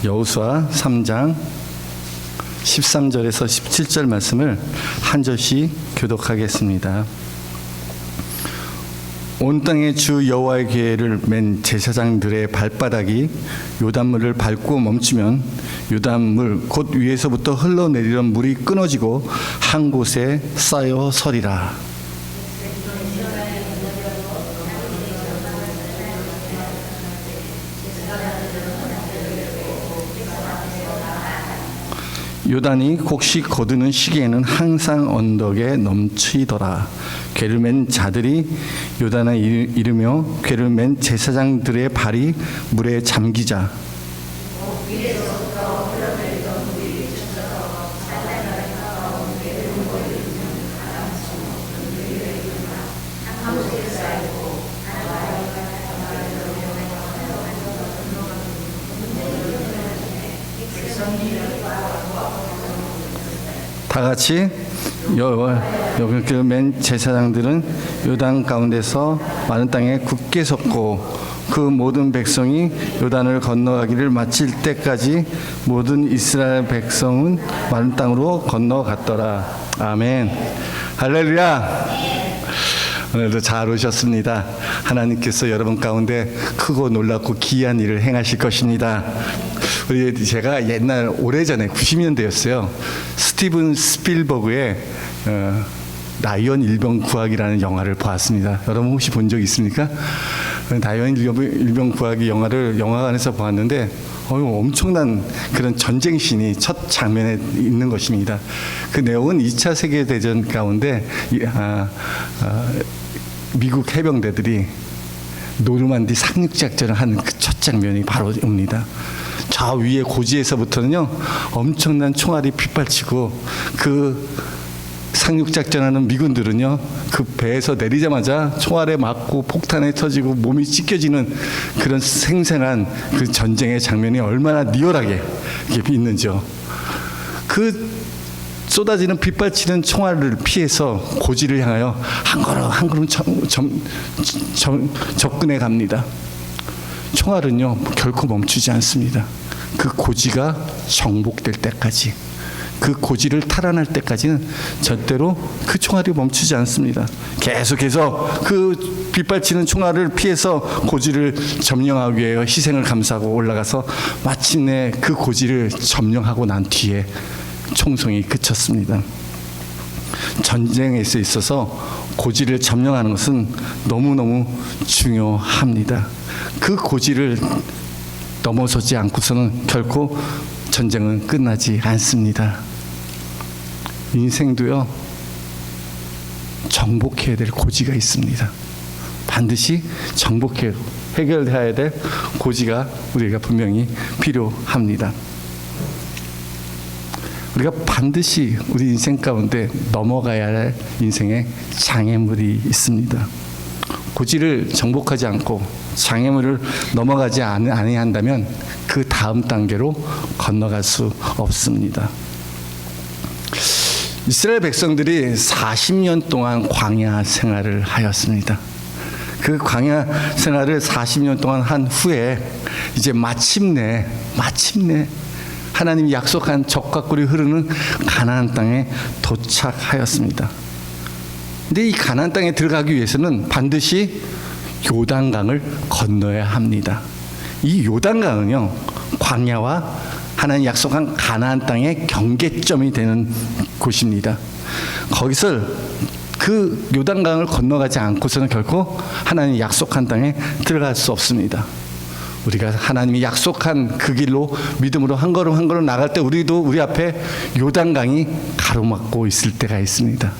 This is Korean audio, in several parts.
여호수아 3장 13절에서 17절 말씀을 한 절씩 교독하겠습니다. 온 땅의 주 여호와의 계회를 맨 제사장들의 발바닥이 요단물을 밟고 멈추면 요단물 곧 위에서부터 흘러내리던 물이 끊어지고 한 곳에 쌓여 서리라. 요단이 곡식 거두는 시기에는 항상 언덕에 넘치더라. 궤를 맨 자들이 요단을 이르며 궤를 맨 제사장들의 발이 물에 잠기자. 다 같이 여기 맨 제사장들은 요단 가운데서 마른 땅에 굳게 섰고 그 모든 백성이 요단을 건너가기를 마칠 때까지 모든 이스라엘 백성은 마른 땅으로 건너갔더라. 아멘. 할렐루야. 오늘도 잘 오셨습니다. 하나님께서 여러분 가운데 크고 놀랍고 기이한 일을 행하실 것입니다. 제가 옛날 오래전에 90년대였어요. 스티븐 스필버그의 라이언 일병 구하기라는 영화를 보았습니다. 여러분 혹시 본 적 있습니까? 라이언 일병 구하기 영화를 영화관에서 보았는데 엄청난 그런 전쟁신이 첫 장면에 있는 것입니다. 그 내용은 2차 세계대전 가운데 미국 해병대들이 노르만디 상륙작전을 하는 그 첫 장면이 바로 옵니다. 저 위에 고지에서부터는요 엄청난 총알이 빗발치고 그 상륙작전하는 미군들은요 그 배에서 내리자마자 총알에 맞고 폭탄에 터지고 몸이 찢겨지는 그런 생생한 그 전쟁의 장면이 얼마나 리얼하게 있는지요. 그 쏟아지는 빗발치는 총알을 피해서 고지를 향하여 한 걸음 접근해 갑니다. 총알은요 결코 멈추지 않습니다. 그 고지가 정복될 때까지, 그 고지를 탈환할 때까지는 절대로 그 총알이 멈추지 않습니다. 계속해서 그 빗발치는 총알을 피해서 고지를 점령하기 위해 희생을 감수하고 올라가서 마침내 그 고지를 점령하고 난 뒤에 총성이 그쳤습니다. 전쟁에 있어서 고지를 점령하는 것은 너무너무 중요합니다. 그 고지를 넘어서지 않고서는 결코 전쟁은 끝나지 않습니다. 인생도요 정복해야 될 고지가 있습니다. 반드시 정복해 해결해야 될 고지가 우리가 분명히 필요합니다. 우리가 반드시 우리 인생 가운데 넘어가야 할 인생의 장애물이 있습니다. 고지를 정복하지 않고 장애물을 넘어가지 아니한다면 그 다음 단계로 건너갈 수 없습니다. 이스라엘 백성들이 40년 동안 광야 생활을 하였습니다. 그 광야 생활을 40년 동안 한 후에 이제 마침내 하나님이 약속한 적과 꿀이 흐르는 가나안 땅에 도착하였습니다. 근데 이 가나안 땅에 들어가기 위해서는 반드시 요단강을 건너야 합니다. 이 요단강은요 광야와 하나님 약속한 가나안 땅의 경계점이 되는 곳입니다. 거기서 그 요단강을 건너가지 않고서는 결코 하나님 약속한 땅에 들어갈 수 없습니다. 우리가 하나님이 약속한 그 길로 믿음으로 한 걸음 한 걸음 나갈 때 우리도 우리 앞에 요단강이 가로막고 있을 때가 있습니다.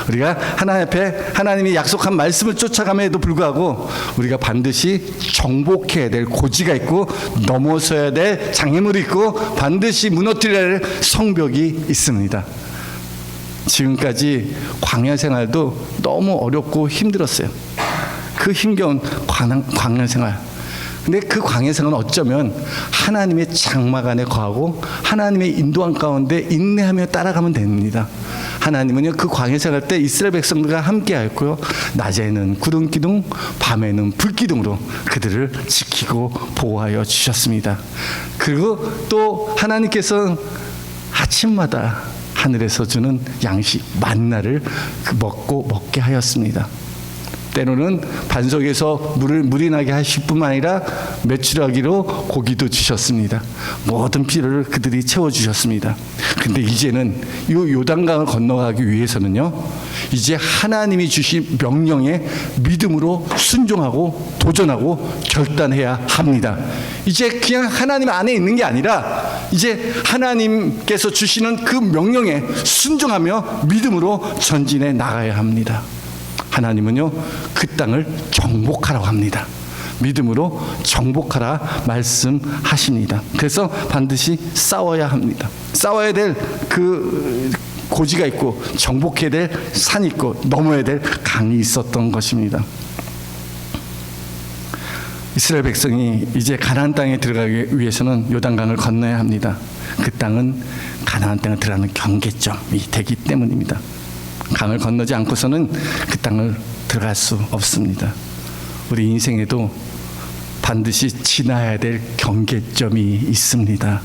우리가 하나님 앞에 하나님이 약속한 말씀을 쫓아감에도 불구하고 우리가 반드시 정복해야 될 고지가 있고 넘어서야 될 장애물이 있고 반드시 무너뜨려야 할 성벽이 있습니다. 지금까지 광야 생활도 너무 어렵고 힘들었어요. 그 힘겨운 광야 생활. 근데 그 광야 생활은 어쩌면 하나님의 장막 안에 거하고 하나님의 인도함 가운데 인내하며 따라가면 됩니다. 하나님은요 그 광야에 갈 때 이스라엘 백성들과 함께하였고요, 낮에는 구름 기둥, 밤에는 불 기둥으로 그들을 지키고 보호하여 주셨습니다. 그리고 또 하나님께서 아침마다 하늘에서 주는 양식 만나를 먹게 하였습니다. 때로는 반석에서 물이 나게 하실 뿐만 아니라 메추라기로 고기도 주셨습니다. 모든 필요를 그들이 채워주셨습니다. 근데 이제는 이 요단강을 건너가기 위해서는요, 이제 하나님이 주신 명령에 믿음으로 순종하고 도전하고 결단해야 합니다. 이제 그냥 하나님 안에 있는 게 아니라 이제 하나님께서 주시는 그 명령에 순종하며 믿음으로 전진해 나가야 합니다. 하나님은요 그 땅을 정복하라고 합니다. 믿음으로 정복하라 말씀하십니다. 그래서 반드시 싸워야 합니다. 싸워야 될 그 고지가 있고 정복해야 될 산이 있고 넘어야 될 강이 있었던 것입니다. 이스라엘 백성이 이제 가나안 땅에 들어가기 위해서는 요단강을 건너야 합니다. 그 땅은 가나안 땅에 들어가는 경계점이 되기 때문입니다. 강을 건너지 않고서는 그 땅을 들어갈 수 없습니다. 우리 인생에도 반드시 지나야 될 경계점이 있습니다.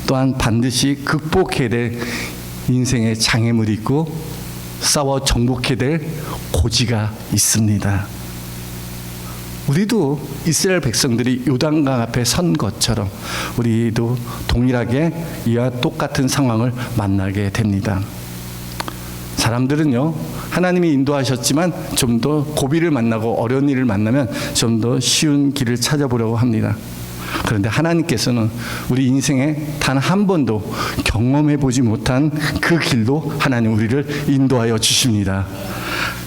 또한 반드시 극복해야 될 인생의 장애물이 있고 싸워 정복해야 될 고지가 있습니다. 우리도 이스라엘 백성들이 요단강 앞에 선 것처럼 우리도 동일하게 이와 똑같은 상황을 만나게 됩니다. 사람들은요 하나님이 인도하셨지만 좀 더 고비를 만나고 어려운 일을 만나면 좀 더 쉬운 길을 찾아보려고 합니다. 그런데 하나님께서는 우리 인생에 단 한 번도 경험해 보지 못한 그 길로 하나님 우리를 인도하여 주십니다.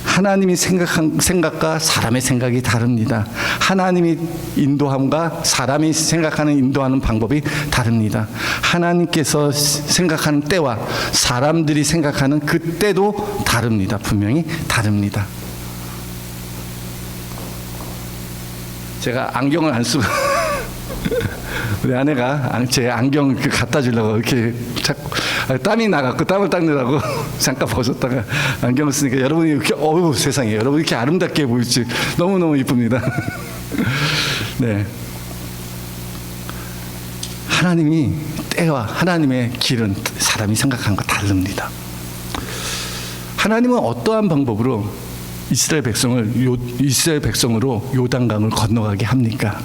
하나님이 생각한 생각과 사람의 생각이 다릅니다. 하나님이 인도함과 사람이 생각하는 인도하는 방법이 다릅니다. 하나님께서 생각하는 때와 사람들이 생각하는 그 때도 다릅니다. 분명히 다릅니다. 제가 안경을 안 쓰고 우리 아내가 제 안경 갖다 주려고 이렇게 자꾸 땀이 나갖고 땀을 닦느라고 잠깐 벗었다가 안경을 쓰니까 여러분이 이렇게 어우 세상에 여러분 이렇게 아름답게 보일지 너무너무 이쁩니다. 네, 하나님이 때와 하나님의 길은 사람이 생각하는 거 다릅니다. 하나님은 어떠한 방법으로 이스라엘 백성으로 요단강을 건너가게 합니까?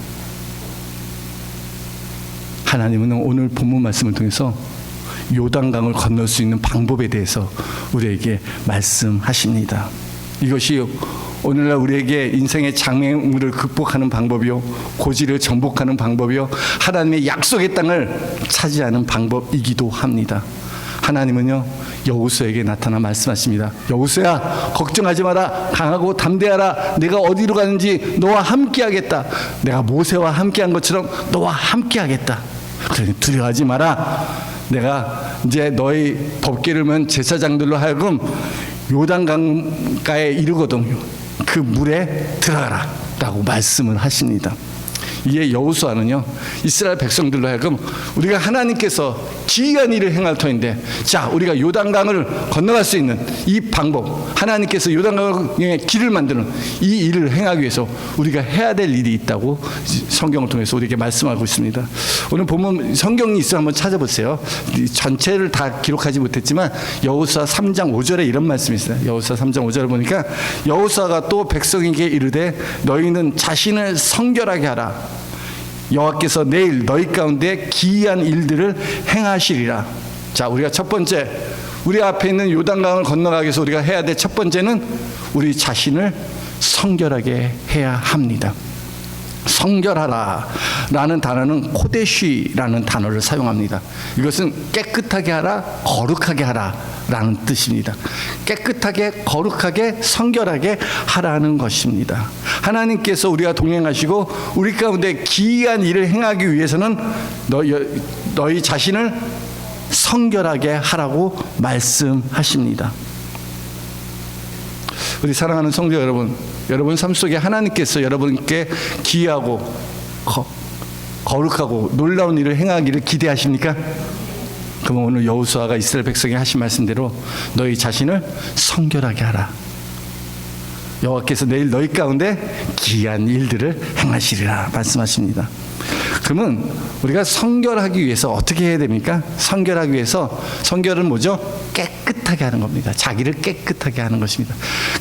하나님은 오늘 본문 말씀을 통해서 요단강을 건널 수 있는 방법에 대해서 우리에게 말씀하십니다. 이것이 오늘날 우리에게 인생의 장애물을 극복하는 방법이요, 고지를 정복하는 방법이요, 하나님의 약속의 땅을 차지하는 방법이기도 합니다. 하나님은요 여호수아에게 나타나 말씀하십니다. 여호수아야, 걱정하지 마라. 강하고 담대하라. 내가 어디로 가는지 너와 함께하겠다. 내가 모세와 함께한 것처럼 너와 함께하겠다. 그러니 두려워하지 마라. 내가 이제 너희 법궤를 면 제사장들로 하여금 요단강가에 이르거든 그 물에 들어가라 라고 말씀을 하십니다. 이에 여호수아는요 이스라엘 백성들로 하여금 우리가 하나님께서 기이한 일을 행할 터인데, 자 우리가 요단강을 건너갈 수 있는 이 방법, 하나님께서 요단강의 길을 만드는 이 일을 행하기 위해서 우리가 해야 될 일이 있다고 성경을 통해서 우리에게 말씀하고 있습니다. 오늘 보면 성경이 있어 한번 찾아보세요. 전체를 다 기록하지 못했지만 여호수아 3장 5절에 이런 말씀이 있어요. 여호수아 3장 5절을 보니까 여호수아가 또 백성에게 이르되 너희는 자신을 성결하게 하라. 여호와께서 내일 너희 가운데 기이한 일들을 행하시리라. 자, 우리가 첫 번째, 우리 앞에 있는 요단강을 건너가기 위해서 우리가 해야 될 첫 번째는 우리 자신을 성결하게 해야 합니다. 성결하라 라는 단어는 코데쉬라는 단어를 사용합니다. 이것은 깨끗하게 하라, 거룩하게 하라 라는 뜻입니다. 깨끗하게, 거룩하게, 성결하게 하라는 것입니다. 하나님께서 우리와 동행하시고 우리 가운데 기이한 일을 행하기 위해서는 너희 자신을 성결하게 하라고 말씀하십니다. 우리 사랑하는 성도 여러분, 여러분 삶 속에 하나님께서 여러분께 기이하고 거룩하고 놀라운 일을 행하기를 기대하십니까? 그러면 오늘 여호수아가 이스라엘 백성이 하신 말씀대로 너희 자신을 성결하게 하라. 여호와께서 내일 너희 가운데 기이한 일들을 행하시리라 말씀하십니다. 그러면 우리가 성결하기 위해서 어떻게 해야 됩니까? 성결하기 위해서, 성결은 뭐죠? 깨끗하게 하는 겁니다. 자기를 깨끗하게 하는 것입니다.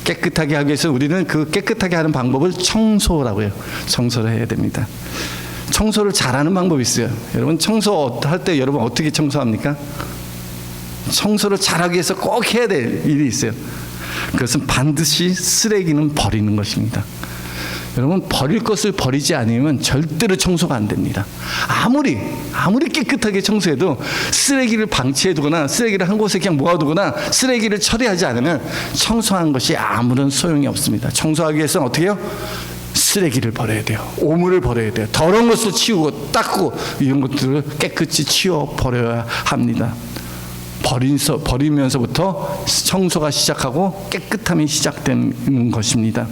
깨끗하게 하기 위해서 우리는 그 깨끗하게 하는 방법을 청소라고 해요. 청소를 해야 됩니다. 청소를 잘하는 방법이 있어요. 여러분, 청소할 때 여러분 어떻게 청소합니까? 청소를 잘하기 위해서 꼭 해야 될 일이 있어요. 그것은 반드시 쓰레기는 버리는 것입니다. 여러분, 버릴 것을 버리지 않으면 절대로 청소가 안 됩니다. 아무리 깨끗하게 청소해도 쓰레기를 방치해두거나 쓰레기를 한 곳에 그냥 모아두거나 쓰레기를 처리하지 않으면 청소한 것이 아무런 소용이 없습니다. 청소하기 위해서는 어떻게 해요? 쓰레기를 버려야 돼요. 오물을 버려야 돼요. 더러운 것을 치우고 닦고 이런 것들을 깨끗이 치워 버려야 합니다. 버리면서부터 청소가 시작하고 깨끗함이 시작되는 것입니다.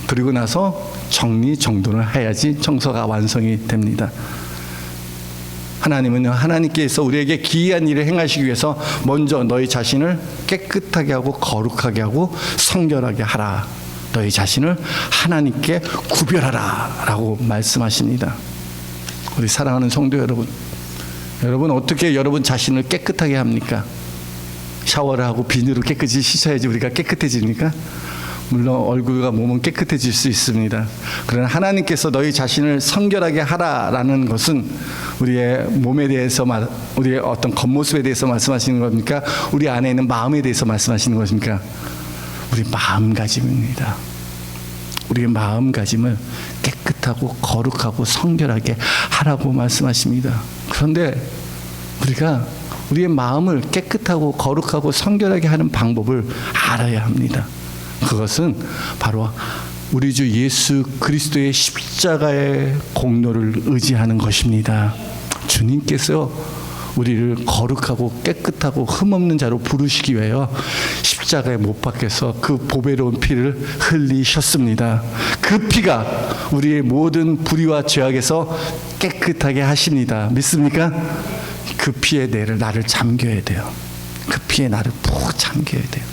그리고 나서 정리정돈을 해야지 청소가 완성이 됩니다. 하나님은요, 하나님께서 우리에게 기이한 일을 행하시기 위해서 먼저 너희 자신을 깨끗하게 하고 거룩하게 하고 성결하게 하라. 너희 자신을 하나님께 구별하라 라고 말씀하십니다. 우리 사랑하는 성도 여러분, 여러분 어떻게 여러분 자신을 깨끗하게 합니까? 샤워를 하고 비누로 깨끗이 씻어야지 우리가 깨끗해집니까? 물론 얼굴과 몸은 깨끗해질 수 있습니다. 그러나 하나님께서 너희 자신을 성결하게 하라라는 것은 우리의 몸에 대해서, 우리의 어떤 겉모습에 대해서 말씀하시는 겁니까? 우리 안에 있는 마음에 대해서 말씀하시는 것입니까? 우리 마음가짐입니다. 우리의 마음가짐을 깨끗하고 거룩하고 성결하게 하라고 말씀하십니다. 그런데 우리가 우리의 마음을 깨끗하고 거룩하고 성결하게 하는 방법을 알아야 합니다. 그것은 바로 우리 주 예수 그리스도의 십자가의 공로를 의지하는 것입니다. 주님께서 우리를 거룩하고 깨끗하고 흠없는 자로 부르시기 위하여 십자가에 못 박혀서 그 보배로운 피를 흘리셨습니다. 그 피가 우리의 모든 불의와 죄악에서 깨끗하게 하십니다. 믿습니까? 그 피에 나를 잠겨야 돼요. 그 피에 나를 푹 잠겨야 돼요.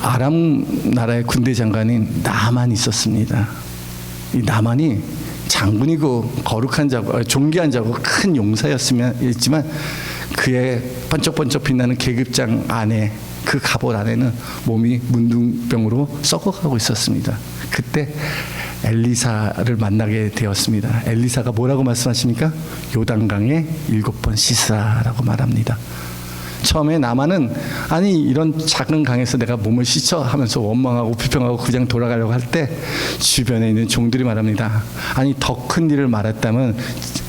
아람 나라의 군대 장관인 나만이 있었습니다. 이 나만이 장군이고 거룩한 자고 존귀한 자고 큰 용사였지만 그의 번쩍번쩍 빛나는 계급장 안에, 그 갑옷 안에는 몸이 문둥병으로 썩어가고 있었습니다. 그때 엘리사를 만나게 되었습니다. 엘리사가 뭐라고 말씀하십니까? 요단강에 7번 씻으라라고 말합니다. 처음에 나만은 아니 이런 작은 강에서 내가 몸을 씻어 하면서 원망하고 불평하고 그냥 돌아가려고 할 때 주변에 있는 종들이 말합니다. 아니 더 큰 일을 말했다면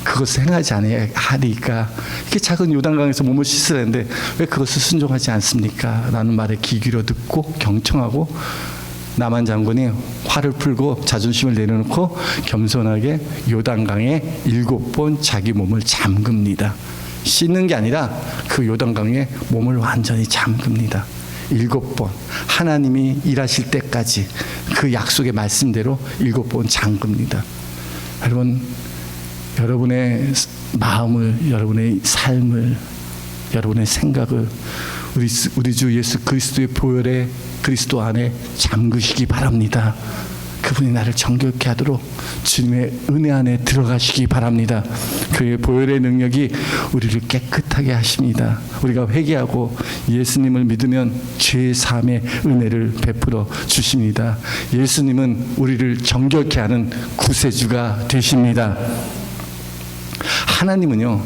그것을 행하지 않으리까. 이렇게 작은 요단강에서 몸을 씻으라는데 왜 그것을 순종하지 않습니까? 라는 말에 귀 기울여 듣고 경청하고 나만 장군이 화를 풀고 자존심을 내려놓고 겸손하게 요단강에 7번 자기 몸을 잠깁니다. 씻는 게 아니라 그 요단강에 몸을 완전히 잠깁니다. 7번 하나님이 일하실 때까지 그 약속의 말씀대로 7번 잠깁니다. 여러분, 여러분의 마음을, 여러분의 삶을, 여러분의 생각을 우리 주 예수 그리스도의 보혈에 그리스도 안에 잠그시기 바랍니다. 그분이 나를 정결케 하도록 주님의 은혜 안에 들어가시기 바랍니다. 그의 보혈의 능력이 우리를 깨끗하게 하십니다. 우리가 회개하고 예수님을 믿으면 죄 사함의 은혜를 베풀어 주십니다. 예수님은 우리를 정결케 하는 구세주가 되십니다. 하나님은요,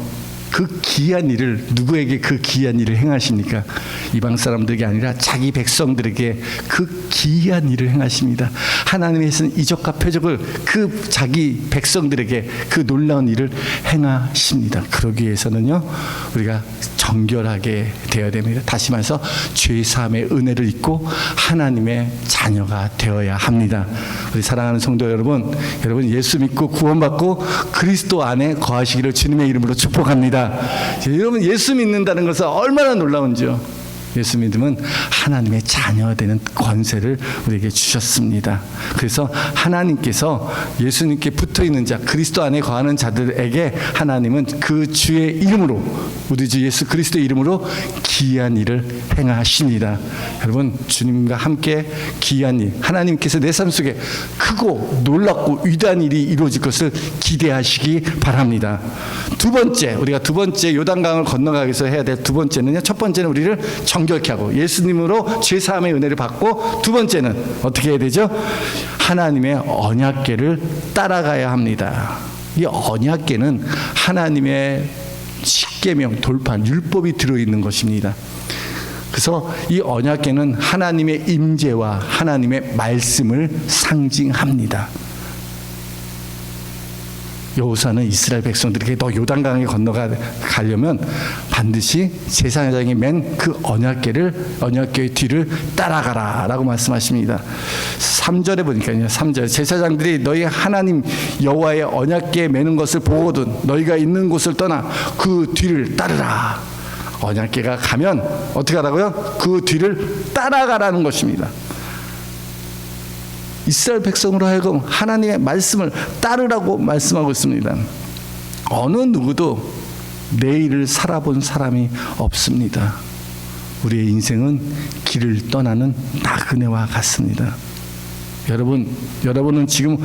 그 귀한 일을, 누구에게 그 귀한 일을 행하십니까? 이방 사람들에게 아니라 자기 백성들에게 그 귀한 일을 행하십니다. 하나님께서는 이적과 표적을 그 자기 백성들에게 그 놀라운 일을 행하십니다. 그러기 위해서는요, 우리가 정결하게 되어야 됩니다. 다시 말해서 죄사함의 은혜를 입고 하나님의 자녀가 되어야 합니다. 우리 사랑하는 성도 여러분, 여러분 예수 믿고 구원받고 그리스도 안에 거하시기를 주님의 이름으로 축복합니다. 여러분 예수 믿는다는 것은 얼마나 놀라운지요. 예수 믿으면 하나님의 자녀가 되는 권세를 우리에게 주셨습니다. 그래서 하나님께서 예수님께 붙어있는 자, 그리스도 안에 거하는 자들에게 하나님은 그 주의 이름으로, 우리 주 예수 그리스도의 이름으로 기이한 일을 행하십니다. 여러분, 주님과 함께 기이한 일, 하나님께서 내 삶 속에 크고 놀랍고 위대한 일이 이루어질 것을 기대하시기 바랍니다. 두 번째, 우리가 두 번째 요단강을 건너가기 위해서 해야 될 두 번째는요, 첫 번째는 우리를 정결케 하고 예수님으로 죄사함의 은혜를 받고, 두 번째는 어떻게 해야 되죠? 하나님의 언약궤를 따라가야 합니다. 이 언약궤는 하나님의 십계명, 돌판, 율법이 들어있는 것입니다. 그래서 이 언약궤는 하나님의 임재와 하나님의 말씀을 상징합니다. 여호수아는 이스라엘 백성들에게 너 요단강에 건너가려면 반드시 제사장이 맨 그 언약궤의 뒤를 따라가라 라고 말씀하십니다. 3절에 보니까요, 3절 제사장들이 너희 하나님 여호와의 언약궤에 매는 것을 보거든 너희가 있는 곳을 떠나 그 뒤를 따르라. 언약궤가 가면 어떻게 하라고요? 그 뒤를 따라가라는 것입니다. 이스라엘 백성으로 하여금 하나님의 말씀을 따르라고 말씀하고 있습니다. 어느 누구도 내일을 살아본 사람이 없습니다. 우리의 인생은 길을 떠나는 나그네와 같습니다. 여러분은 지금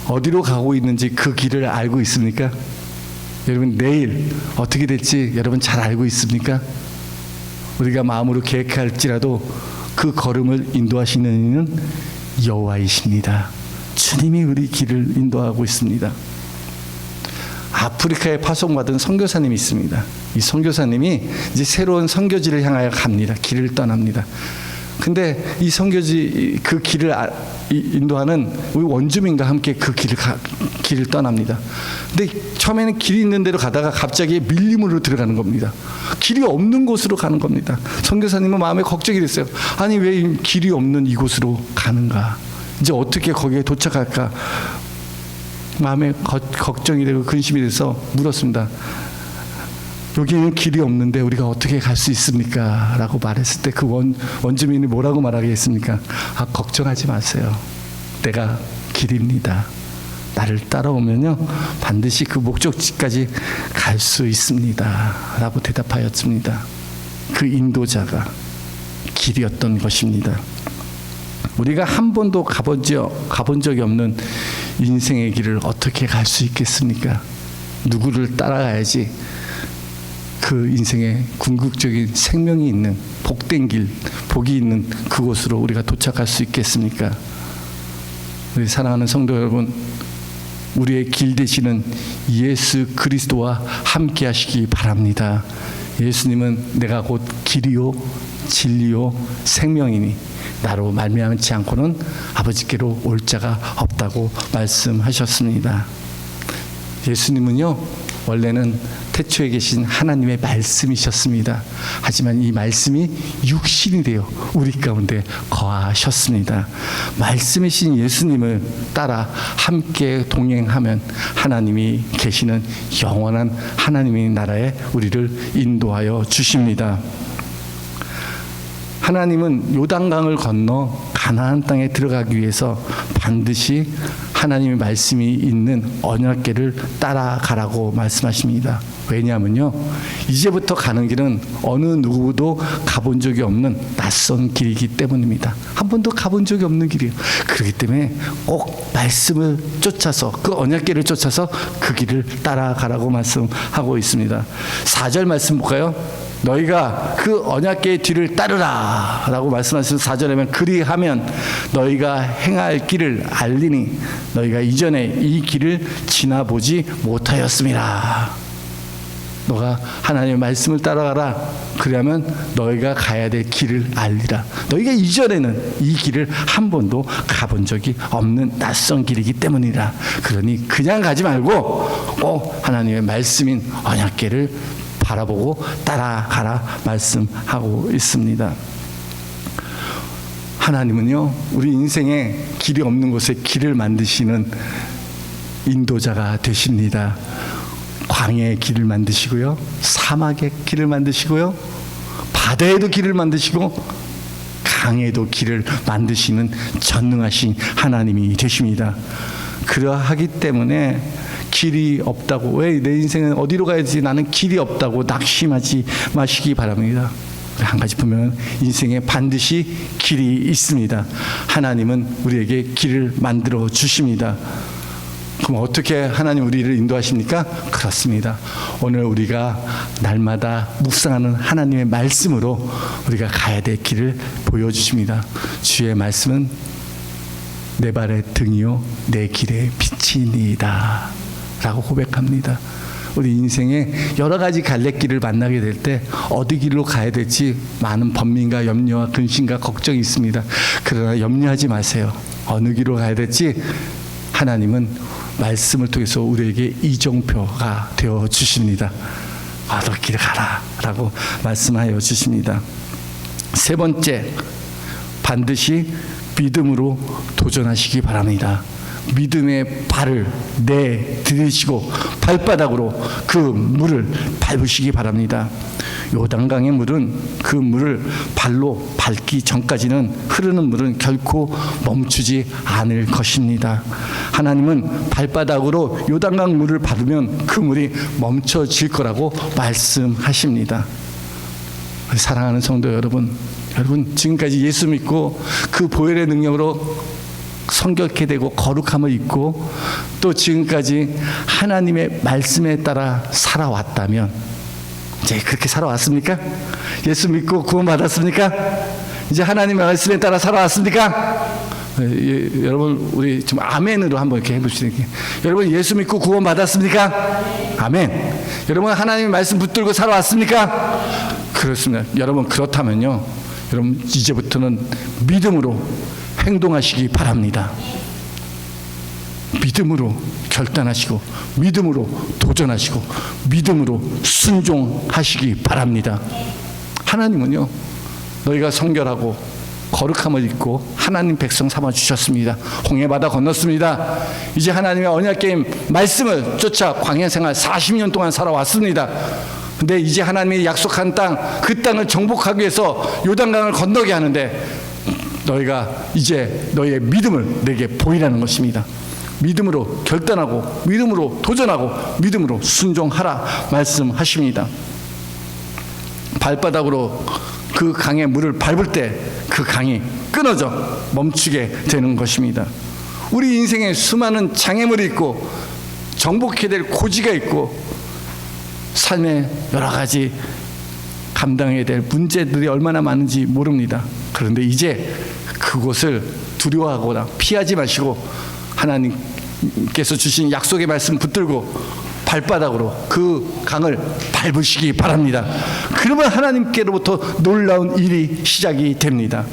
어디로 가고 있는지 그 길을 알고 있습니까? 여러분, 내일 어떻게 될지 여러분 잘 알고 있습니까? 우리가 마음으로 계획할지라도 그 걸음을 인도하시는 이는 여호와이십니다. 주님이 우리 길을 인도하고 있습니다. 아프리카에 파송받은 선교사님이 있습니다. 이 선교사님이 이제 새로운 선교지를 향하여 갑니다. 길을 떠납니다. 근데 이 선교지 그 길을 인도하는 우리 원주민과 함께 그 길을 떠납니다. 근데 처음에는 길이 있는 데로 가다가 갑자기 밀림으로 들어가는 겁니다. 길이 없는 곳으로 가는 겁니다. 선교사님은 마음에 걱정이 됐어요. 아니, 왜 길이 없는 이곳으로 가는가? 이제 어떻게 거기에 도착할까? 마음에 걱정이 되고 근심이 돼서 물었습니다. 여기는 길이 없는데 우리가 어떻게 갈 수 있습니까? 라고 말했을 때 그 원주민이 뭐라고 말하겠습니까? 걱정하지 마세요. 내가 길입니다. 나를 따라오면요 반드시 그 목적지까지 갈 수 있습니다. 라고 대답하였습니다. 그 인도자가 길이었던 것입니다. 우리가 한 번도 가본 적이 없는 인생의 길을 어떻게 갈 수 있겠습니까? 누구를 따라가야지 그 인생에 궁극적인 생명이 있는 복된 길, 복이 있는 그곳으로 우리가 도착할 수 있겠습니까? 우리 사랑하는 성도 여러분, 우리의 길 되시는 예수 그리스도와 함께 하시기 바랍니다. 예수님은 내가 곧 길이요 진리요 생명이니 나로 말미암지 않고는 아버지께로 올 자가 없다고 말씀하셨습니다. 예수님은요 원래는 태초에 계신 하나님의 말씀이셨습니다. 하지만 이 말씀이 육신이 되어 우리 가운데 거하셨습니다. 말씀이신 예수님을 따라 함께 동행하면 하나님이 계시는 영원한 하나님의 나라에 우리를 인도하여 주십니다. 하나님은 요단강을 건너 가나안 땅에 들어가기 위해서 반드시 하나님의 말씀이 있는 언약궤를 따라가라고 말씀하십니다. 왜냐하면요 이제부터 가는 길은 어느 누구도 가본 적이 없는 낯선 길이기 때문입니다. 한 번도 가본 적이 없는 길이에요. 그렇기 때문에 꼭 말씀을 쫓아서 그 언약궤를 쫓아서 그 길을 따라가라고 말씀하고 있습니다. 4절 말씀 볼까요? 너희가 그 언약궤의 뒤를 따르라 라고 말씀하시는 4절에 보면 그리하면 너희가 행할 길을 알리니 너희가 이전에 이 길을 지나보지 못하였음이라. 너가 하나님의 말씀을 따라가라. 그러면 너희가 가야 될 길을 알리라. 너희가 이전에는 이 길을 한 번도 가본 적이 없는 낯선 길이기 때문이라. 그러니 그냥 가지 말고 꼭 하나님의 말씀인 언약궤를 바라보고 따라가라 말씀하고 있습니다. 하나님은요 우리 인생에 길이 없는 곳에 길을 만드시는 인도자가 되십니다. 광야의 길을 만드시고요, 사막의 길을 만드시고요, 바다에도 길을 만드시고 강에도 길을 만드시는 전능하신 하나님이 되십니다. 그러하기 때문에 길이 없다고, 왜 내 인생은 어디로 가야지, 나는 길이 없다고 낙심하지 마시기 바랍니다. 한 가지 보면 인생에 반드시 길이 있습니다. 하나님은 우리에게 길을 만들어 주십니다. 그럼 어떻게 하나님 우리를 인도하십니까? 그렇습니다. 오늘 우리가 날마다 묵상하는 하나님의 말씀으로 우리가 가야 될 길을 보여주십니다. 주의 말씀은 내 발의 등이요 내 길의 빛이니이다 라고 고백합니다. 우리 인생에 여러 가지 갈래길을 만나게 될 때 어디 길로 가야 될지 많은 번민과 염려와 근심과 걱정이 있습니다. 그러나 염려하지 마세요. 어느 길로 가야 될지 하나님은 말씀을 통해서 우리에게 이정표가 되어 주십니다. 어느 길을 가라 라고 말씀하여 주십니다. 세 번째, 반드시 믿음으로 도전하시기 바랍니다. 믿음의 발을 내디디시고 발바닥으로 그 물을 밟으시기 바랍니다. 요단강의 물은 그 물을 발로 밟기 전까지는 흐르는 물은 결코 멈추지 않을 것입니다. 하나님은 발바닥으로 요단강 물을 밟으면 그 물이 멈춰질 거라고 말씀하십니다. 사랑하는 성도 여러분, 지금까지 예수 믿고 그 보혈의 능력으로 성결케 되고 거룩함을 입고 또 지금까지 하나님의 말씀에 따라 살아왔다면, 이제 그렇게 살아왔습니까? 예수 믿고 구원받았습니까? 이제 하나님의 말씀에 따라 살아왔습니까? 여러분, 우리 좀 아멘으로 한번 이렇게 해보시죠. 여러분, 예수 믿고 구원받았습니까? 아멘. 여러분, 하나님의 말씀 붙들고 살아왔습니까? 그렇습니다. 여러분, 그렇다면요, 여러분 이제부터는 믿음으로 행동하시기 바랍니다. 믿음으로 결단하시고 믿음으로 도전하시고 믿음으로 순종하시기 바랍니다. 하나님은요, 너희가 성결하고 거룩함을 입고 하나님 백성 삼아 주셨습니다. 홍해바다 건넜습니다. 이제 하나님의 언약궤 말씀을 쫓아 광야 생활 40년 동안 살아왔습니다. 근데 이제 하나님이 약속한 땅, 그 땅을 정복하기 위해서 요단강을 건너게 하는데 너희가 이제 너희의 믿음을 내게 보이라는 것입니다. 믿음으로 결단하고 믿음으로 도전하고 믿음으로 순종하라 말씀하십니다. 발바닥으로 그 강의 물을 밟을 때 그 강이 끊어져 멈추게 되는 것입니다. 우리 인생에 수많은 장애물이 있고 정복해야 될 고지가 있고 삶에 여러 가지 감당해야 될 문제들이 얼마나 많은지 모릅니다. 그런데 이제 그곳을 두려워하거나 피하지 마시고 하나님께서 주신 약속의 말씀 붙들고 발바닥으로 그 강을 밟으시기 바랍니다. 그러면 하나님께로부터 놀라운 일이 시작이 됩니다.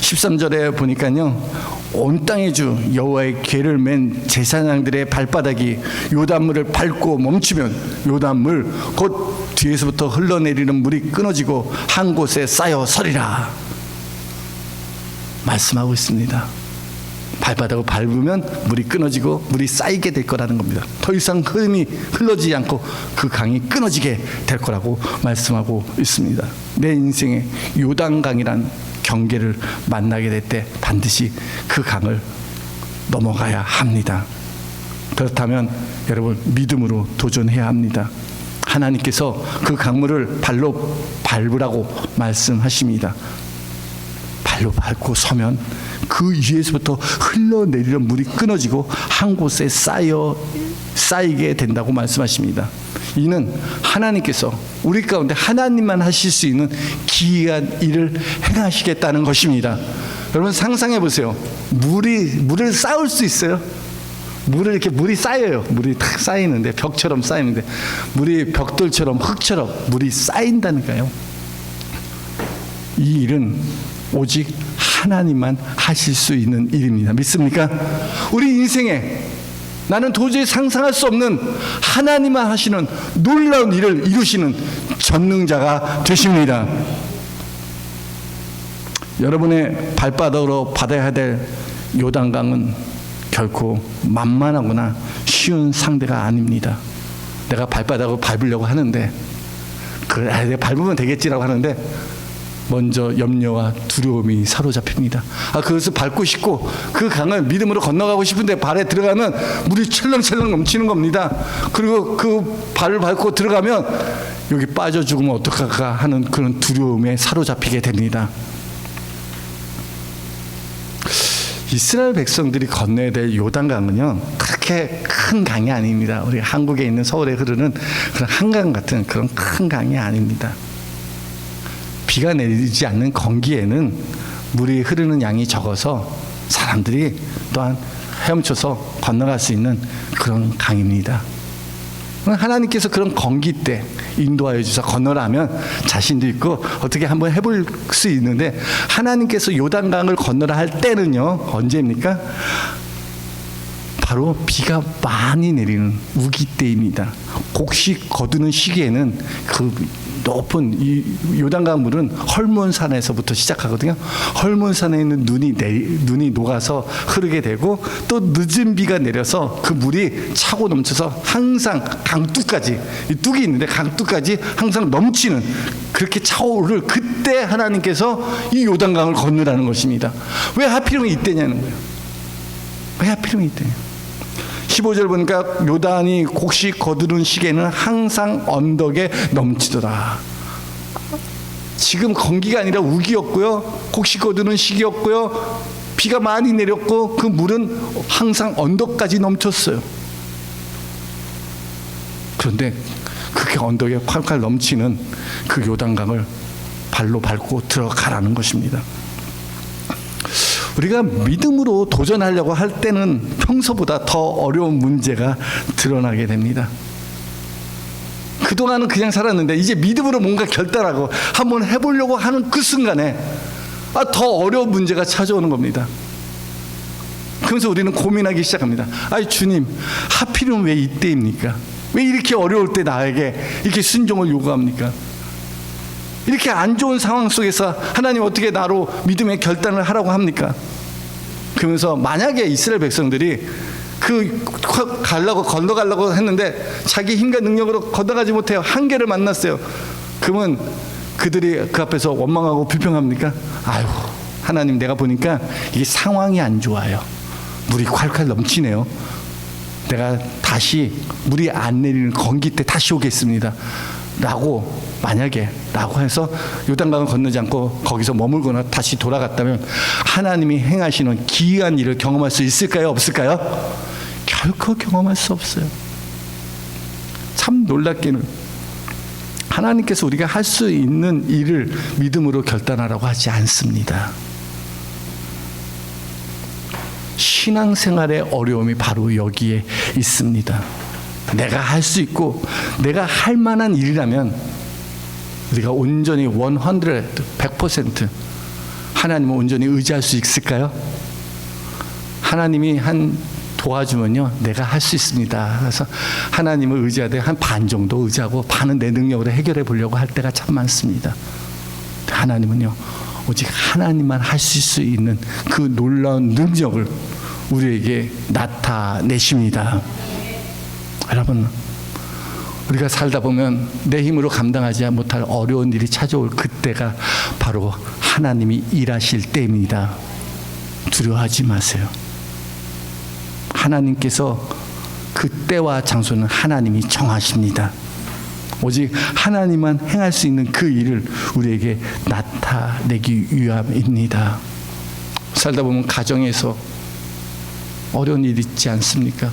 13절에 보니까요, 온 땅의 주 여호와의 궤를 맨 제사장들의 발바닥이 요단물을 밟고 멈추면 요단물 곧 뒤에서부터 흘러내리는 물이 끊어지고 한 곳에 쌓여 서리라 말씀하고 있습니다. 발바닥을 밟으면 물이 끊어지고 물이 쌓이게 될 거라는 겁니다. 더 이상 흐름이 흘러지지 않고 그 강이 끊어지게 될 거라고 말씀하고 있습니다. 내 인생에 요단강이란 경계를 만나게 될 때 반드시 그 강을 넘어가야 합니다. 그렇다면 여러분, 믿음으로 도전해야 합니다. 하나님께서 그 강물을 발로 밟으라고 말씀하십니다. 발로 밟고 서면 그 위에서부터 흘러내리는 물이 끊어지고 한 곳에 쌓이게 된다고 말씀하십니다. 이는 하나님께서 우리 가운데 하나님만 하실 수 있는 기이한 일을 행하시겠다는 것입니다. 여러분 상상해 보세요. 물을 쌓을 수 있어요? 물이 쌓여요. 물이 탁 쌓이는데, 벽처럼 쌓이는데, 물이 벽돌처럼 흙처럼 물이 쌓인다니까요. 이 일은 오직 하나님만 하실 수 있는 일입니다. 믿습니까? 우리 인생에 나는 도저히 상상할 수 없는 하나님만 하시는 놀라운 일을 이루시는 전능자가 되십니다. 여러분의 발바닥으로 받아야 될 요단강은 결코 만만하거나 쉬운 상대가 아닙니다. 내가 발바닥으로 밟으려고 하는데 그래, 내가 밟으면 되겠지라고 하는데 먼저 염려와 두려움이 사로잡힙니다. 그것을 밟고 싶고 그 강을 믿음으로 건너가고 싶은데 발에 들어가면 물이 철렁철렁 넘치는 겁니다. 그리고 그 발을 밟고 들어가면 여기 빠져 죽으면 어떡할까 하는 그런 두려움에 사로잡히게 됩니다. 이스라엘 백성들이 건너야 될 요단강은요, 그렇게 큰 강이 아닙니다. 우리 한국에 있는 서울에 흐르는 그런 한강 같은 그런 큰 강이 아닙니다. 비가 내리지 않는 건기에는 물이 흐르는 양이 적어서 사람들이 또한 헤엄쳐서 건너갈 수 있는 그런 강입니다. 하나님께서 그런 건기 때 인도하여 주셔서 건너라면 자신도 있고 어떻게 한번 해볼 수 있는데, 하나님께서 요단강을 건너라 할 때는요, 언제입니까? 바로 비가 많이 내리는 우기 때입니다. 곡식 거두는 시기에는 그 높은 이 요단강 물은 헐몬산에서부터 시작하거든요. 헐몬산에 있는 눈이 녹아서 흐르게 되고, 또 늦은 비가 내려서 그 물이 차고 넘쳐서 항상 강둑까지, 이 뚝이 있는데 강둑까지 항상 넘치는, 그렇게 차오를 그때 하나님께서 이 요단강을 건너라는 것입니다. 왜 하필이면 이때냐는 거예요. 왜 하필이면 이때냐. 15절 보니까 요단이 곡식 거두는 시기에는 항상 언덕에 넘치더라. 지금 건기가 아니라 우기였고요, 곡식 거두는 시기였고요, 비가 많이 내렸고 그 물은 항상 언덕까지 넘쳤어요. 그런데 그렇게 언덕에 콸콸 넘치는 그 요단강을 발로 밟고 들어가라는 것입니다. 우리가 믿음으로 도전하려고 할 때는 평소보다 더 어려운 문제가 드러나게 됩니다. 그동안은 그냥 살았는데 이제 믿음으로 뭔가 결단하고 한번 해보려고 하는 그 순간에 더 어려운 문제가 찾아오는 겁니다. 그러면서 우리는 고민하기 시작합니다. 주님, 하필이면 왜 이때입니까? 왜 이렇게 어려울 때 나에게 이렇게 순종을 요구합니까? 이렇게 안 좋은 상황 속에서 하나님 어떻게 나로 믿음의 결단을 하라고 합니까? 그러면서 만약에 이스라엘 백성들이 건너가려고 했는데 자기 힘과 능력으로 건너가지 못해요. 한계를 만났어요. 그러면 그들이 그 앞에서 원망하고 불평합니까? 하나님, 내가 보니까 이게 상황이 안 좋아요. 물이 콸콸 넘치네요. 내가 다시 물이 안 내리는 건기 때 다시 오겠습니다. 라고 해서 요단강을 건너지 않고 거기서 머물거나 다시 돌아갔다면 하나님이 행하시는 기이한 일을 경험할 수 있을까요? 없을까요? 결코 경험할 수 없어요. 참 놀랍게는 하나님께서 우리가 할 수 있는 일을 믿음으로 결단하라고 하지 않습니다. 신앙생활의 어려움이 바로 여기에 있습니다. 내가 할 수 있고 내가 할 만한 일이라면 우리가 온전히 100% 하나님을 온전히 의지할 수 있을까요? 하나님이 도와주면요, 내가 할 수 있습니다. 그래서 하나님을 의지하되 한 반 정도 의지하고 반은 내 능력으로 해결해 보려고 할 때가 참 많습니다. 하나님은요, 오직 하나님만 하실 수 있는 그 놀라운 능력을 우리에게 나타내십니다. 여러분, 우리가 살다 보면 내 힘으로 감당하지 못할 어려운 일이 찾아올 그때가 바로 하나님이 일하실 때입니다. 두려워하지 마세요. 하나님께서 그 때와 장소는 하나님이 정하십니다. 오직 하나님만 행할 수 있는 그 일을 우리에게 나타내기 위함입니다. 살다 보면 가정에서 어려운 일이 있지 않습니까?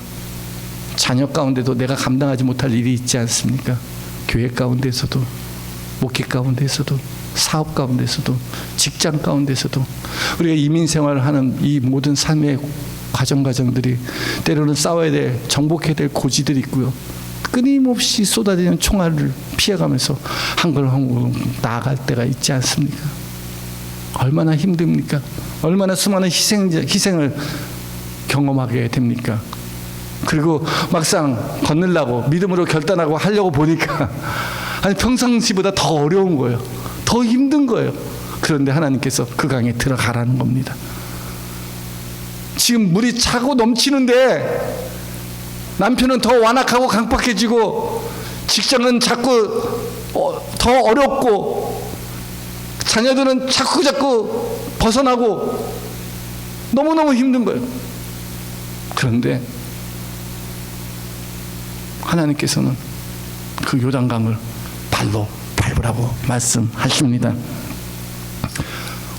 자녀 가운데도 내가 감당하지 못할 일이 있지 않습니까? 교회 가운데서도, 목회 가운데서도, 사업 가운데서도, 직장 가운데서도, 우리가 이민 생활을 하는 이 모든 삶의 과정들이 때로는 싸워야 될, 정복해야 될 고지들이 있고요. 끊임없이 쏟아지는 총알을 피해가면서 한 걸음 한 걸음 나아갈 때가 있지 않습니까? 얼마나 힘듭니까? 얼마나 수많은 희생을 경험하게 됩니까? 그리고 막상 건너려고 믿음으로 결단하고 하려고 보니까 평상시보다 더 어려운 거예요. 더 힘든 거예요. 그런데 하나님께서 그 강에 들어가라는 겁니다. 지금 물이 차고 넘치는데 남편은 더 완악하고 강박해지고 직장은 자꾸 더 어렵고 자녀들은 자꾸 벗어나고 너무너무 힘든 거예요. 그런데 하나님께서는 그 요단강을 발로 밟으라고 말씀하십니다.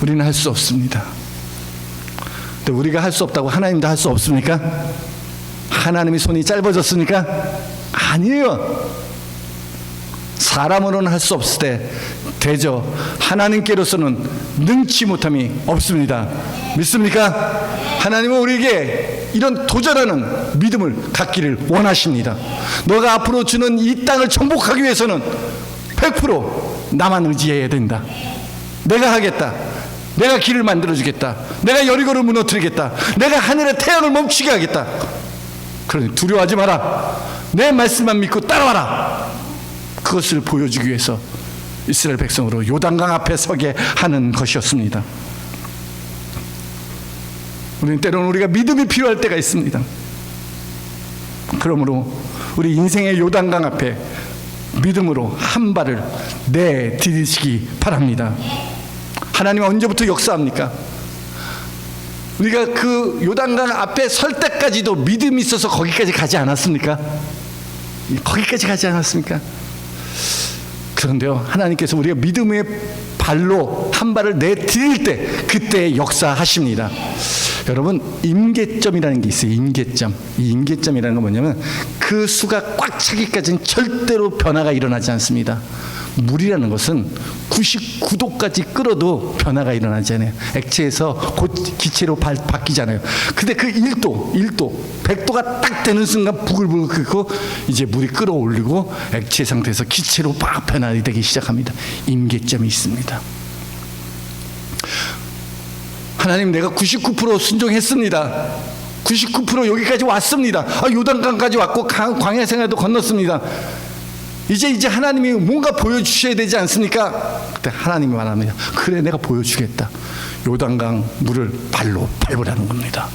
우리는 할 수 없습니다. 근데 우리가 할 수 없다고 하나님도 할 수 없습니까? 하나님이 손이 짧아졌습니까? 아니에요. 사람으로는 할 수 없을 때 되죠. 하나님께로서는 능치 못함이 없습니다. 믿습니까? 하나님은 우리에게 이런 도전하는 믿음을 갖기를 원하십니다. 너가 앞으로 주는 이 땅을 정복하기 위해서는 100% 나만 의지해야 된다. 내가 하겠다. 내가 길을 만들어주겠다. 내가 여리고를 무너뜨리겠다. 내가 하늘의 태양을 멈추게 하겠다. 그러니 두려워하지 마라. 내 말씀만 믿고 따라와라. 그것을 보여주기 위해서 이스라엘 백성으로 요단강 앞에 서게 하는 것이었습니다. 우리는 때로는 우리가 믿음이 필요할 때가 있습니다. 그러므로 우리 인생의 요단강 앞에 믿음으로 한 발을 내디디시기 바랍니다. 하나님은 언제부터 역사합니까? 우리가 그 요단강 앞에 설 때까지도 믿음이 있어서 거기까지 가지 않았습니까? 거기까지 가지 않았습니까? 그런데요, 하나님께서 우리가 믿음의 발로 한 발을 내디딜 때 그때 역사하십니다. 여러분, 임계점이라는 게 있어요. 임계점. 이 임계점이라는 건 뭐냐면 그 수가 꽉 차기까지는 절대로 변화가 일어나지 않습니다. 물이라는 것은 99도까지 끓어도 변화가 일어나지 않아요. 액체에서 곧 기체로 바뀌잖아요. 근데 그 1도, 100도가 딱 되는 순간 부글부글 끓고 이제 물이 끓어올리고 액체 상태에서 기체로 막 변화되기 시작합니다. 임계점이 있습니다. 하나님, 내가 99% 순종했습니다. 99% 여기까지 왔습니다. 요단강까지 왔고 광야 생활도 건넜습니다. 이제 하나님이 뭔가 보여주셔야 되지 않습니까? 그때 하나님이 말합니다. 그래, 내가 보여주겠다. 요단강 물을 발로 밟으라는 겁니다.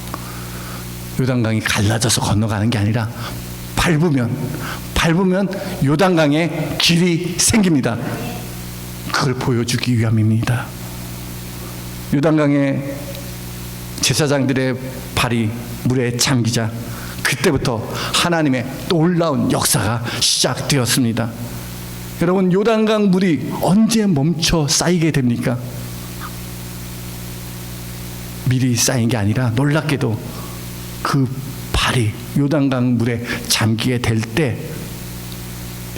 요단강이 갈라져서 건너가는 게 아니라 밟으면 요단강에 길이 생깁니다. 그걸 보여주기 위함입니다. 요단강에 제사장들의 발이 물에 잠기자 그때부터 하나님의 놀라운 역사가 시작되었습니다. 여러분, 요단강 물이 언제 멈춰 쌓이게 됩니까? 미리 쌓인 게 아니라 놀랍게도 그 발이 요단강 물에 잠기게 될 때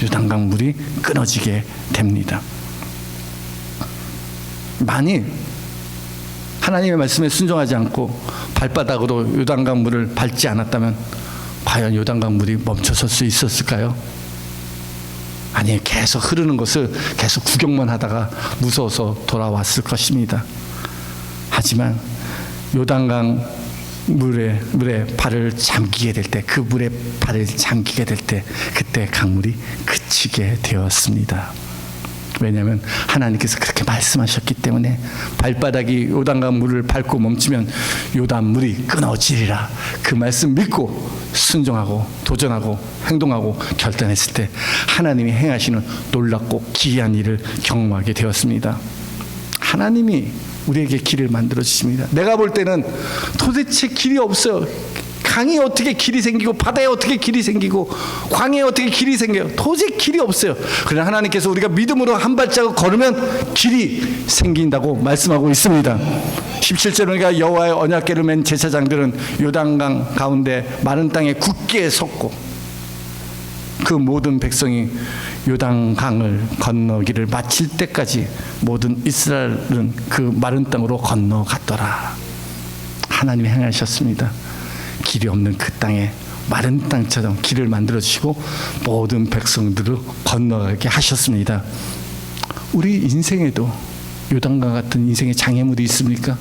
요단강 물이 끊어지게 됩니다. 만일 하나님의 말씀에 순종하지 않고 발바닥으로 요단강 물을 밟지 않았다면 과연 요단강 물이 멈춰설 수 있었을까요? 아니, 계속 흐르는 것을 계속 구경만 하다가 무서워서 돌아왔을 것입니다. 하지만 요단강 물에 발을 잠기게 될 때, 그 물에 발을 잠기게 될 때 그때 강물이 그치게 되었습니다. 왜냐하면 하나님께서 그렇게 말씀하셨기 때문에 발바닥이 요단강 물을 밟고 멈추면 요단 물이 끊어지리라. 그 말씀 믿고 순종하고 도전하고 행동하고 결단했을 때 하나님이 행하시는 놀랍고 기이한 일을 경험하게 되었습니다. 하나님이 우리에게 길을 만들어 주십니다. 내가 볼 때는 도대체 길이 없어요. 강이 어떻게 길이 생기고 바다에 어떻게 길이 생기고 광야에 어떻게 길이 생겨요? 도저히 길이 없어요. 그러나 하나님께서 우리가 믿음으로 한 발자국 걸으면 길이 생긴다고 말씀하고 있습니다. 17절에 우리가 여호와의 언약궤를 맨 제사장들은 요단강 가운데 마른 땅에 굳게 섰고 그 모든 백성이 요단강을 건너기를 마칠 때까지 모든 이스라엘은 그 마른 땅으로 건너갔더라. 하나님이 행하셨습니다. 길이 없는 그 땅에 마른 땅처럼 길을 만들어 주시고 모든 백성들을 건너가게 하셨습니다. 우리 인생에도 요단강 같은 인생의 장애물이 있습니까?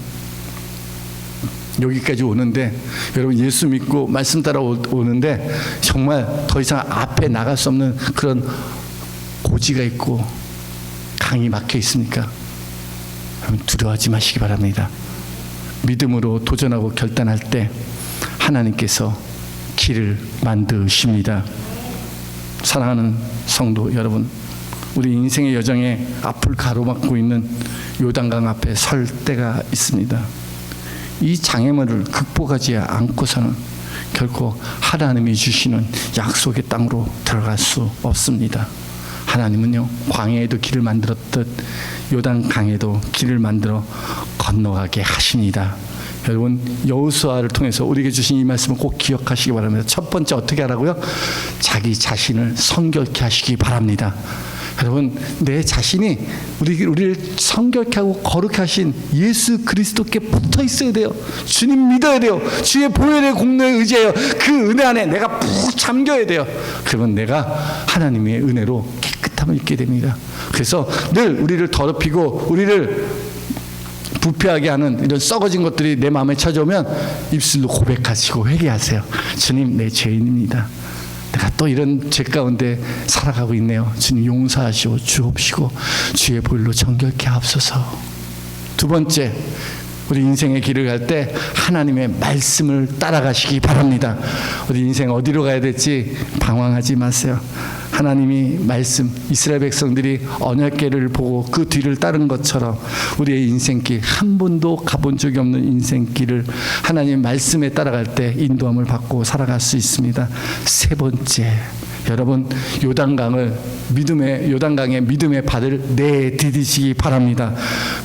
여기까지 오는데 여러분, 예수 믿고 말씀 따라 오는데 정말 더 이상 앞에 나갈 수 없는 그런 고지가 있고 강이 막혀 있습니까? 여러분, 두려워하지 마시기 바랍니다. 믿음으로 도전하고 결단할 때 하나님께서 길을 만드십니다. 사랑하는 성도 여러분, 우리 인생의 여정에 앞을 가로막고 있는 요단강 앞에 설 때가 있습니다. 이 장애물을 극복하지 않고서는 결코 하나님이 주시는 약속의 땅으로 들어갈 수 없습니다. 하나님은요, 광야에도 길을 만들었듯 요단강에도 길을 만들어 건너가게 하십니다. 여러분, 여호수아를 통해서 우리에게 주신 이 말씀을 꼭 기억하시기 바랍니다. 첫 번째 어떻게 하라고요? 자기 자신을 성결케 하시기 바랍니다. 여러분, 내 자신이 우리를 성결케 하고 거룩케 하신 예수 그리스도께 붙어 있어야 돼요. 주님 믿어야 돼요. 주의 보혈의 공로에 의지해요. 그 은혜 안에 내가 푹 잠겨야 돼요. 그러면 내가 하나님의 은혜로 깨끗함을 입게 됩니다. 그래서 늘 우리를 더럽히고 우리를 부패하게 하는 이런 썩어진 것들이 내 마음에 찾아오면 입술로 고백하시고 회개하세요. 주님, 내 죄인입니다. 내가 또 이런 죄 가운데 살아가고 있네요. 주님 용서하시고 주옵시고 주의 보혈로 정결케 하옵소서. 두 번째, 우리 인생의 길을 갈 때 하나님의 말씀을 따라가시기 바랍니다. 우리 인생 어디로 가야 될지 방황하지 마세요. 하나님이 말씀, 이스라엘 백성들이 언약궤를 보고 그 뒤를 따른 것처럼 우리의 인생길, 한 번도 가본 적이 없는 인생길을 하나님 말씀에 따라갈 때 인도함을 받고 살아갈 수 있습니다. 세 번째, 여러분, 요단강의 믿음의 발을 내디디시기 바랍니다.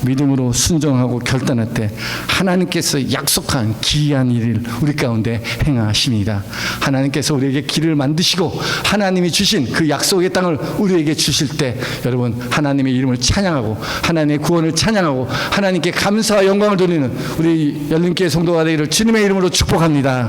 믿음으로 순종하고 결단할 때 하나님께서 약속한 기이한 일을 우리 가운데 행하십니다. 하나님께서 우리에게 길을 만드시고 하나님이 주신 그 약속의 땅을 우리에게 주실 때 여러분, 하나님의 이름을 찬양하고 하나님의 구원을 찬양하고 하나님께 감사와 영광을 돌리는 우리 열린교회 성도가 되기를 주님의 이름으로 축복합니다.